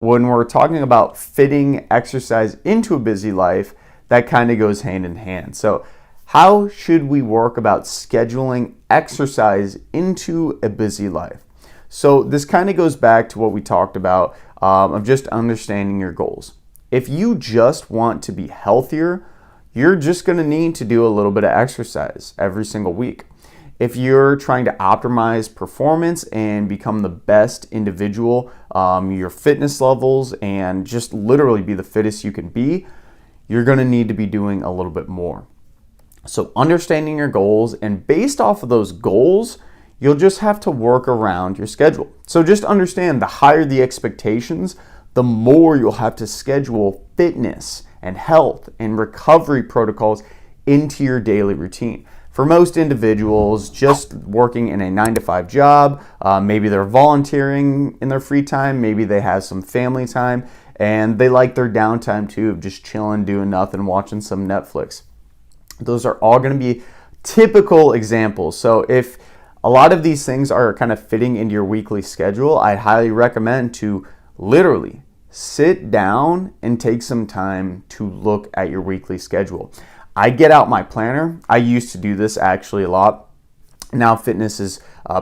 When we're talking about fitting exercise into a busy life, that kind of goes hand in hand. So, how should we work about scheduling exercise into a busy life? So, this kind of goes back to what we talked about of just understanding your goals. If you just want to be healthier, you're just going to need to do a little bit of exercise every single week. If you're trying to optimize performance and become the best individual, your fitness levels, and just literally be the fittest you can be, you're going to need to be doing a little bit more. So understanding your goals, and based off of those goals, you'll just have to work around your schedule. So just understand, the higher the expectations, the more you'll have to schedule fitness and health and recovery protocols into your daily routine. For most individuals, just working in a 9-to-5 job, maybe they're volunteering in their free time, maybe they have some family time, and they like their downtime too, of just chilling, doing nothing, watching some Netflix. Those are all going to be typical examples. So if a lot of these things are kind of fitting into your weekly schedule, I'd highly recommend to literally sit down and take some time to look at your weekly schedule. I get out my planner. I used to do this actually a lot. Now fitness is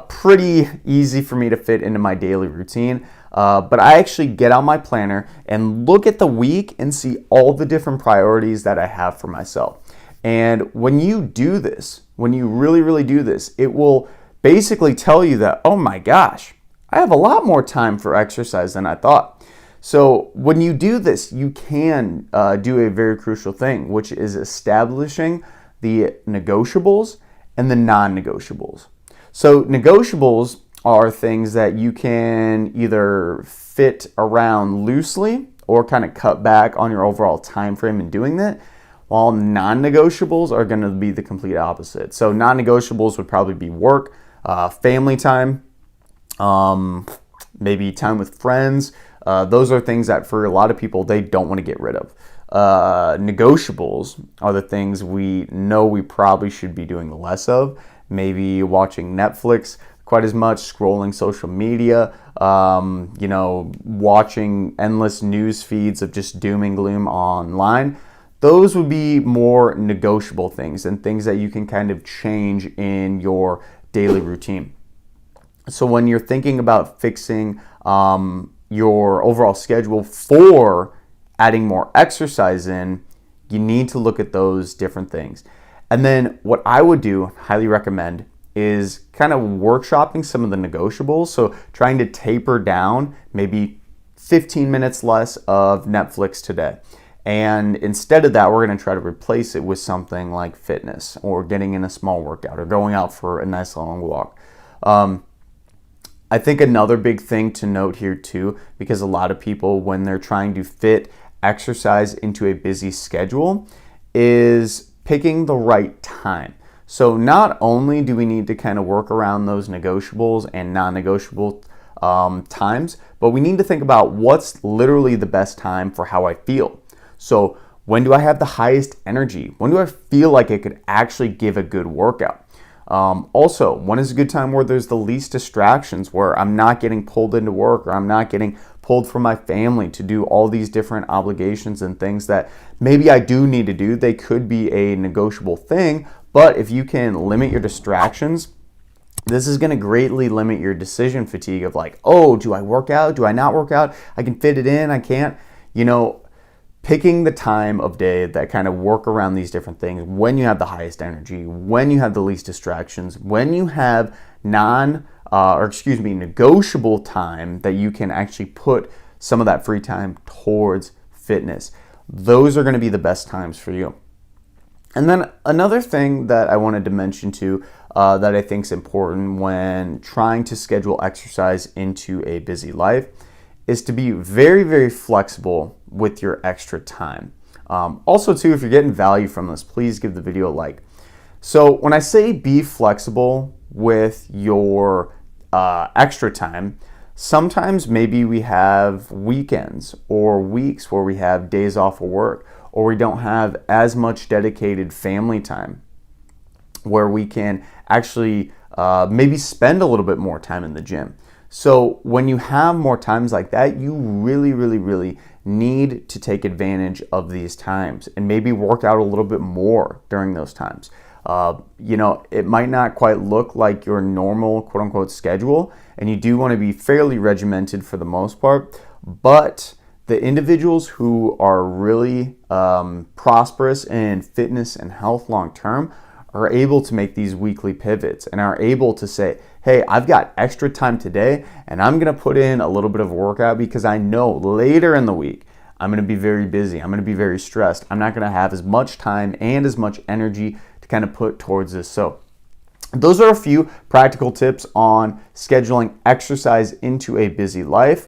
pretty easy for me to fit into my daily routine. But I actually get out my planner and look at the week and see all the different priorities that I have for myself. And when you do this, when you really do this, it will basically tell you that, oh my gosh, I have a lot more time for exercise than I thought. So when you do this, you can do a very crucial thing, which is establishing the negotiables and the non-negotiables. So negotiables are things that you can either fit around loosely or kind of cut back on your overall time frame in doing that, while non-negotiables are going to be the complete opposite. So non-negotiables would probably be work, family time, maybe time with friends. Those are things that for a lot of people, they don't want to get rid of. Negotiables are the things we know we probably should be doing less of. Maybe watching Netflix quite as much, scrolling social media, watching endless news feeds of just doom and gloom online. Those would be more negotiable things and things that you can kind of change in your daily routine. So when you're thinking about fixing your overall schedule for adding more exercise in, you need to look at those different things. And then what I would do, highly recommend, is kind of workshopping some of the negotiables. So trying to taper down maybe 15 minutes less of Netflix today. And instead of that, we're going to try to replace it with something like fitness or getting in a small workout or going out for a nice long walk. I think another big thing to note here too, because a lot of people, when they're trying to fit exercise into a busy schedule, is picking the right time. So not only do we need to kind of work around those negotiables and non-negotiable times, but we need to think about what's literally the best time for how I feel. So when do I have the highest energy? When do I feel like I could actually give a good workout? Also, when is a good time where there's the least distractions, where I'm not getting pulled into work or I'm not getting pulled from my family to do all these different obligations and things that maybe I do need to do. They could be a negotiable thing, but if you can limit your distractions, this is going to greatly limit your decision fatigue of like, oh, do I work out? Do I not work out? I can fit it in. I can't. Picking the time of day that kind of work around these different things, when you have the highest energy, when you have the least distractions, when you have negotiable time that you can actually put some of that free time towards fitness. Those are going to be the best times for you. And then another thing that I wanted to mention too, that I think is important when trying to schedule exercise into a busy life, is to be very flexible with your extra time. Also too, if you're getting value from this, please give the video a like. So when I say be flexible with your extra time, sometimes maybe we have weekends or weeks where we have days off of work, or we don't have as much dedicated family time where we can actually maybe spend a little bit more time in the gym. So when you have more times like that, you really need to take advantage of these times and maybe work out a little bit more during those times. It might not quite look like your normal quote unquote schedule, and you do want to be fairly regimented for the most part, but the individuals who are really prosperous in fitness and health long term are able to make these weekly pivots and are able to say, hey, I've got extra time today and I'm going to put in a little bit of workout because I know later in the week I'm going to be very busy. I'm going to be very stressed. I'm not going to have as much time and as much energy to kind of put towards this. So those are a few practical tips on scheduling exercise into a busy life.